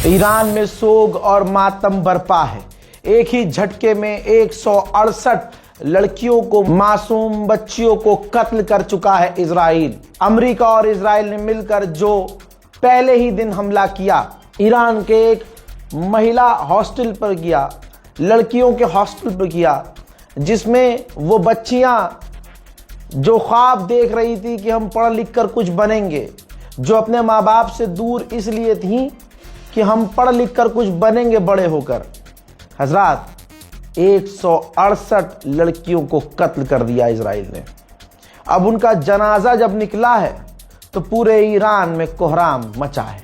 Iran में सोग और मातम बरपा है। एक ही झटके में 168 लड़कियों को, मासूम बच्चियों को कत्ल कर चुका है इजराइल। अमेरिका और इजराइल ने मिलकर जो पहले ही दिन हमला किया, ईरान के एक महिला हॉस्टल पर किया, लड़कियों के हॉस्टल पर किया, जिसमें वो बच्चियां जो ख्वाब देख रही थी कि हम पढ़ लिख कर कुछ बनेंगे, जो अपने माँ बाप से दूर इसलिए थी कि हम पढ़ लिख कर कुछ बनेंगे बड़े होकर। हजरात, 168 लड़कियों को कत्ल कर दिया इजराइल ने। अब उनका जनाजा जब निकला है तो पूरे ईरान में कोहराम मचा है।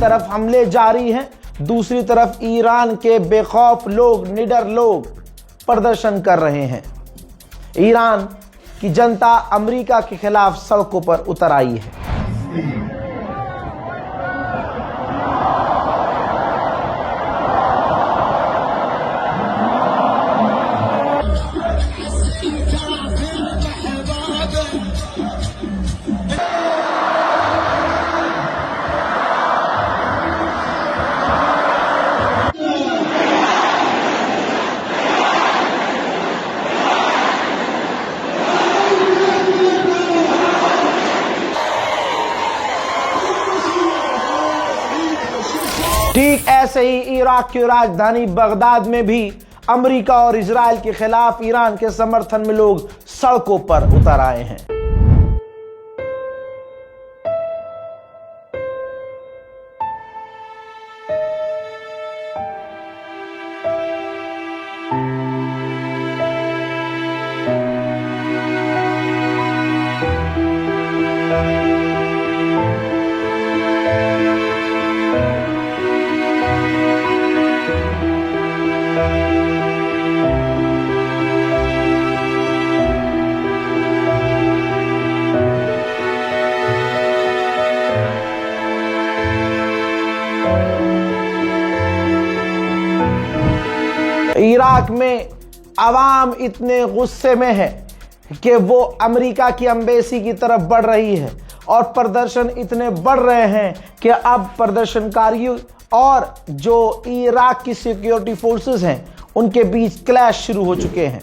तरफ हमले जारी हैं, दूसरी तरफ ईरान के बेखौफ लोग, निडर लोग प्रदर्शन कर रहे हैं। ईरान की जनता अमेरिका के खिलाफ सड़कों पर उतर आई है। ठीक ऐसे ही इराक की राजधानी बगदाद में भी अमेरिका और इजराइल के खिलाफ ईरान के समर्थन में लोग सड़कों पर उतर आए हैं। इराक में अवाम इतने गुस्से में है कि वो अमेरिका की एम्बेसी की तरफ बढ़ रही है और प्रदर्शन इतने बढ़ रहे हैं कि अब प्रदर्शनकारियों और जो इराक की सिक्योरिटी फोर्सेस हैं उनके बीच क्लैश शुरू हो चुके हैं।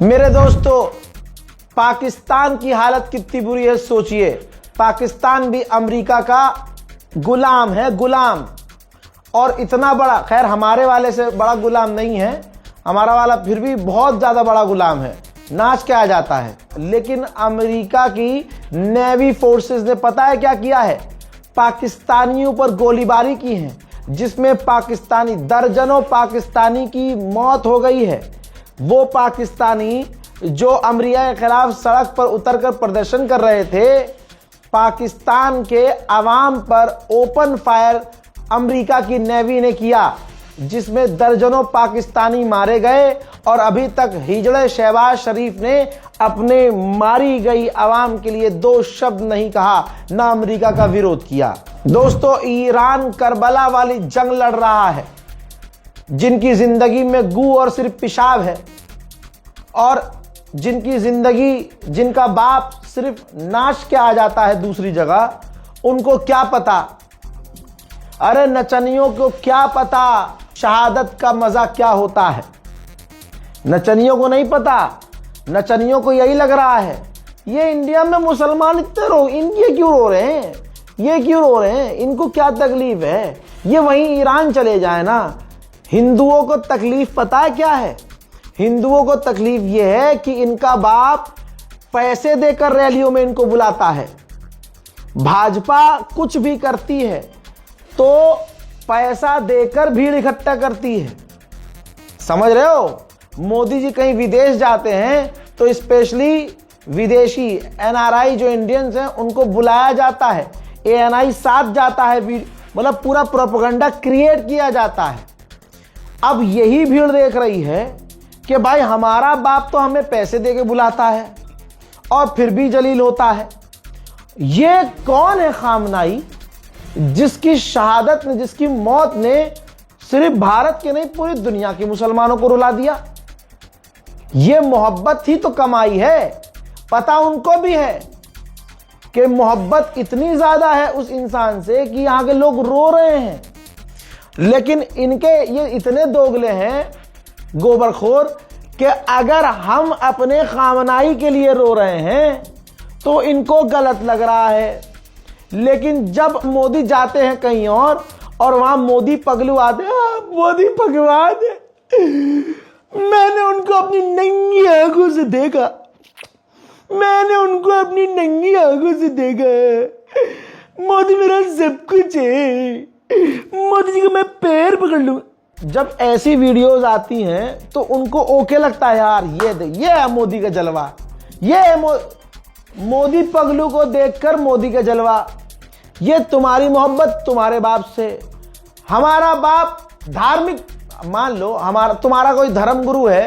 मेरे दोस्तों, पाकिस्तान की हालत कितनी बुरी है सोचिए। पाकिस्तान भी अमेरिका का गुलाम है, गुलाम। और इतना बड़ा, खैर हमारे वाले से बड़ा गुलाम नहीं है, हमारा वाला फिर भी बहुत ज्यादा बड़ा गुलाम है, नाच के आ जाता है। लेकिन अमेरिका की नेवी फोर्सेस ने पता है क्या किया है? पाकिस्तानियों पर गोलीबारी की है, जिसमें पाकिस्तानी, दर्जनों पाकिस्तानी की मौत हो गई है। वो पाकिस्तानी जो अमेरिका के खिलाफ सड़क पर उतरकर प्रदर्शन कर रहे थे, पाकिस्तान के अवाम पर ओपन फायर अमेरिका की नेवी ने किया, जिसमें दर्जनों पाकिस्तानी मारे गए। और अभी तक हिजड़े शहबाज शरीफ ने अपने मारी गई अवाम के लिए दो शब्द नहीं कहा, ना अमेरिका का विरोध किया। दोस्तों, ईरान करबला वाली जंग लड़ रहा है, जिनकी जिंदगी में गू और सिर्फ पेशाब है, और जिनकी जिंदगी, जिनका बाप सिर्फ नाच के आ जाता है दूसरी जगह, उनको क्या पता, अरे नचनियों को क्या पता शहादत का मजा क्या होता है। नचनियों को नहीं पता, नचनियों को यही लग रहा है ये इंडिया में मुसलमान इतने ये क्यों रो रहे हैं, ये क्यों रो रहे हैं, इनको क्या तकलीफ है, ये वहीं ईरान चले जाए ना। हिंदुओं को तकलीफ पता है क्या है? हिंदुओं को तकलीफ ये है कि इनका बाप पैसे देकर रैलियों में इनको बुलाता है। भाजपा कुछ भी करती है तो पैसा देकर भीड़ इकट्ठा करती है, समझ रहे हो। मोदी जी कहीं विदेश जाते हैं तो स्पेशली विदेशी एनआरआई जो इंडियंस हैं उनको बुलाया जाता है, एएनआई साथ जाता है, मतलब पूरा प्रोपेगेंडा क्रिएट किया जाता है। अब यही भीड़ देख रही है कि भाई हमारा बाप तो हमें पैसे देके बुलाता है और फिर भी जलील होता है। ये कौन है खामनाई जिसकी शहादत ने, जिसकी मौत ने सिर्फ भारत के नहीं पूरी दुनिया के मुसलमानों को रुला दिया। ये मोहब्बत ही तो कमाई है। पता उनको भी है कि मोहब्बत इतनी ज्यादा है उस इंसान से कि यहां के लोग रो रहे हैं, लेकिन इनके ये इतने दोगले हैं, गोबरखोर, कि अगर हम अपने खामनाई के लिए रो रहे हैं तो इनको गलत लग रहा है। लेकिन जब मोदी जाते हैं कहीं और वहां मोदी पगलू आते हैं, मोदी भगवान है, मैंने उनको अपनी नंगी आंखों से देखा, मैंने उनको अपनी नंगी आंखों से देखा है, मोदी मेरा सब कुछ है, मोदी जी को मैं पैर पकड़ लूं। जब ऐसी वीडियोस आती हैं तो उनको ओके लगता है, यार ये है मोदी का जलवा, ये है मोदी पगलू को देखकर मोदी का जलवा। ये तुम्हारी मोहब्बत तुम्हारे बाप से। हमारा बाप धार्मिक, मान लो तुम्हारा कोई धर्म गुरु है,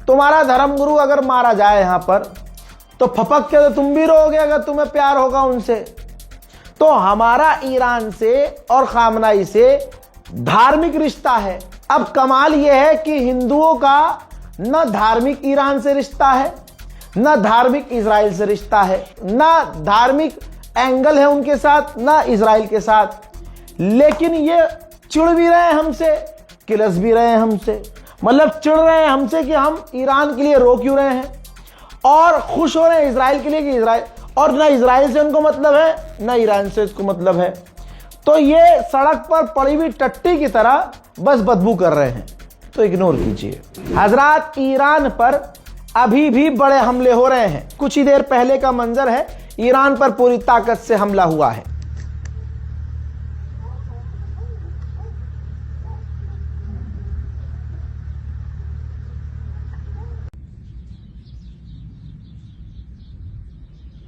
तुम्हारा धर्म गुरु अगर मारा जाए यहां पर तो फपक के तो तुम भी रोगे अगर तुम्हें प्यार होगा उनसे। तो हमारा ईरान से और खामनाई से धार्मिक रिश्ता है। अब कमाल यह है कि हिंदुओं का न धार्मिक ईरान से रिश्ता है, न धार्मिक इजराइल से रिश्ता है, न धार्मिक एंगल है उनके साथ, न इजराइल के साथ। लेकिन ये चिढ़ भी रहे हैं हमसे, किलस भी रहे हैं हमसे, मतलब चिढ़ रहे हैं हमसे कि हम ईरान के लिए रो क्यों रहे हैं, और खुश हो रहे हैं इजराइल के लिए कि इजराइल, और ना इजराइल से उनको मतलब है ना ईरान से इसको मतलब है। तो ये सड़क पर पड़ी हुई टट्टी की तरह बस बदबू कर रहे हैं, तो इग्नोर कीजिए। हजरात, ईरान पर अभी भी बड़े हमले हो रहे हैं। कुछ ही देर पहले का मंजर है, ईरान पर पूरी ताकत से हमला हुआ है।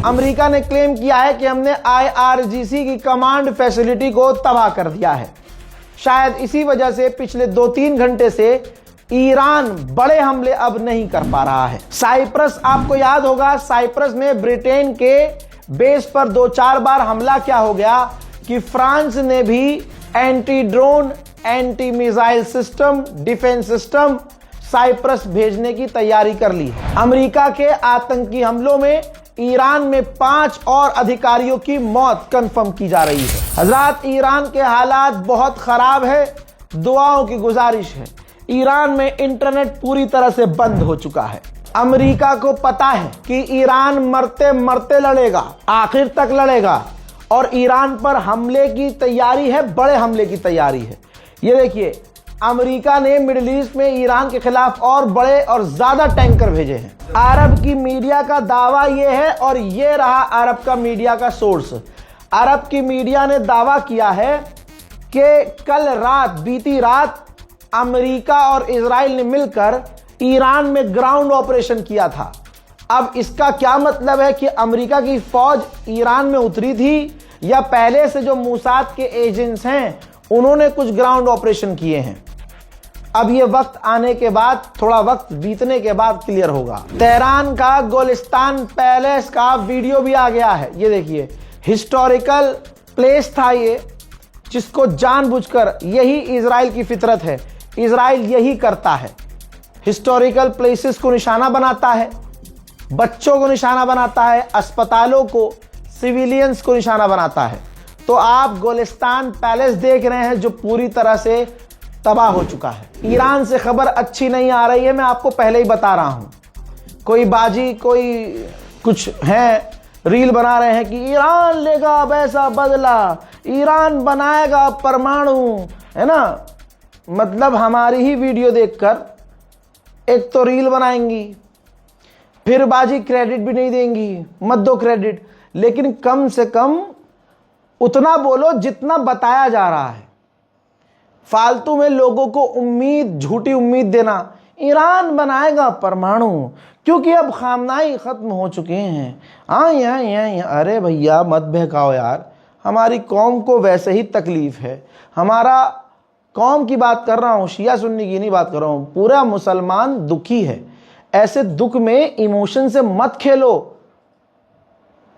अमेरिका ने क्लेम किया है कि हमने IRGC की कमांड फैसिलिटी को तबाह कर दिया है। शायद इसी वजह से पिछले 2-3 घंटे से ईरान बड़े हमले अब नहीं कर पा रहा है। साइप्रस, आपको याद होगा साइप्रस में ब्रिटेन के बेस पर 2-4 बार हमला क्या हो गया कि फ्रांस ने भी anti drone, anti missile system, defence system Cyprus भेजने की तैयारी कर ली है। अमेरिका के आतंकी हमलों में ईरान में 5 और अधिकारियों की मौत कंफर्म की जा रही है। हजरात, ईरान के हालात बहुत खराब है, दुआओं की गुजारिश है। ईरान में इंटरनेट पूरी तरह से बंद हो चुका है। अमेरिका को पता है कि ईरान मरते मरते लड़ेगा, आखिर तक लड़ेगा, और ईरान पर हमले की तैयारी है, बड़े हमले की तैयारी है। ये देखिए, अमेरिका ने मिडिल ईस्ट में ईरान के खिलाफ और बड़े और ज्यादा टैंकर भेजे हैं। अरब की मीडिया का दावा यह है, और यह रहा अरब का मीडिया का सोर्स। अरब की मीडिया ने दावा किया है कि कल रात, बीती रात, अमेरिका और इजराइल ने मिलकर ईरान में ग्राउंड ऑपरेशन किया था। अब इसका क्या मतलब है कि अमेरिका की फौज ईरान में उतरी थी, या पहले से जो मूसाद के एजेंट्स हैं उन्होंने कुछ ग्राउंड ऑपरेशन किए हैं? अब ये वक्त आने के बाद, थोड़ा वक्त बीतने के बाद क्लियर होगा। तेहरान का गोलिस्तान पैलेस का वीडियो भी आ गया है। ये देखिए, हिस्टोरिकल प्लेस था ये, जिसको जानबूझकर, यही इजराइल की फितरत है, इजराइल यही करता है, हिस्टोरिकल प्लेसेस को निशाना बनाता है, बच्चों को निशाना बनाता है, अस्पतालों को, सिविलियंस को निशाना बनाता है। तो आप गोलिस्तान पैलेस देख रहे हैं जो पूरी तरह से तबाह हो चुका है। ईरान से खबर अच्छी नहीं आ रही है, मैं आपको पहले ही बता रहा हूं। कोई बाजी, कोई कुछ है, रील बना रहे हैं कि ईरान लेगा वैसा बदला, ईरान बनाएगा परमाणु, है ना। मतलब हमारी ही वीडियो देखकर एक तो रील बनाएंगी, फिर बाजी क्रेडिट भी नहीं देंगी, मत दो क्रेडिट, लेकिन कम से कम उतना बोलो जितना बताया जा रहा है। फालतू में लोगों को उम्मीद, झूठी उम्मीद देना, ईरान बनाएगा परमाणु, क्योंकि अब खामनाई खत्म हो चुके हैं। अरे भैया मत बहकाओ यार, हमारी कौम को वैसे ही तकलीफ है। हमारा कौम की बात कर रहा हूं, शिया सुन्नी की नहीं बात कर रहा हूं, पूरा मुसलमान दुखी है। ऐसे दुख में इमोशन से मत खेलो।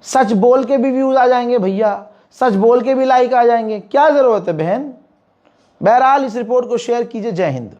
सच बोल के भी व्यूज आ जाएंगे भैया, सच बोल के भी लाइक आ जाएंगे, क्या जरूरत है बहन। बहरहाल इस रिपोर्ट को शेयर कीजिए। जय हिंद।